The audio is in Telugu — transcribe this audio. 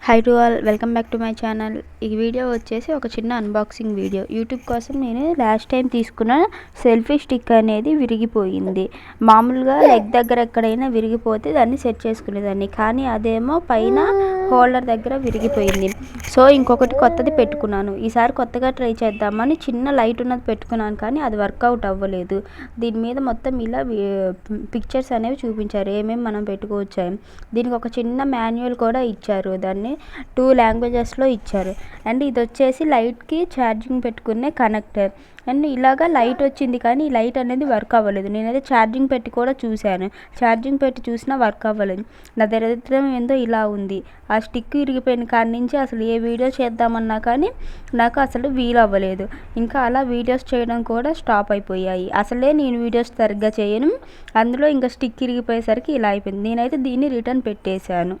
High to all, welcome back to my channel. ఈ వీడియో వచ్చేసి ఒక చిన్న అన్బాక్సింగ్ వీడియో. యూట్యూబ్ కోసం నేను లాస్ట్ టైం తీసుకున్న సెల్ఫీ స్టిక్ అనేది విరిగిపోయింది. మామూలుగా లెగ్ దగ్గర ఎక్కడైనా విరిగిపోతే దాన్ని సెట్ చేసుకునేదాన్ని, కానీ అదేమో పైన హోల్డర్ దగ్గర విరిగిపోయింది. సో ఇంకొకటి కొత్తది పెట్టుకున్నాను. ఈసారి కొత్తగా ట్రై చేద్దామని చిన్న లైట్ ఉన్నది పెట్టుకున్నాను, కానీ అది వర్కౌట్ అవ్వలేదు. దీని మీద మొత్తం ఇలా పిక్చర్స్ అనేవి చూపించారు, ఏమేమి మనం పెట్టుకోవచ్చు. దీనికి ఒక చిన్న మాన్యువల్ కూడా ఇచ్చారు, దాన్ని 2 లాంగ్వేజెస్లో ఇచ్చారు. అండ్ ఇది వచ్చేసి లైట్కి ఛార్జింగ్ పెట్టుకునే కనెక్టర్. అండ్ ఇలాగా లైట్ వచ్చింది, కానీ ఈ లైట్ అనేది వర్క్ అవ్వలేదు. నేనైతే ఛార్జింగ్ పెట్టి కూడా చూశాను, ఛార్జింగ్ పెట్టి చూసినా వర్క్ అవ్వలేదు. నా దరిద్రం ఏందో ఇలా ఉంది. ఆ స్టిక్ విరిగిపోయిన కాడి నుంచి అసలు ఏ వీడియో చేద్దామన్నా కానీ నాకు అసలు వీలు అవ్వలేదు. ఇంకా అలా వీడియోస్ చేయడం కూడా స్టాప్ అయిపోయాయి. అసలే నేను వీడియోస్ సరిగ్గా చేయను, అందులో ఇంకా స్టిక్ విరిగిపోయేసరికి ఇలా అయిపోయింది. నేనైతే దీన్ని రిటర్న్ పెట్టేశాను.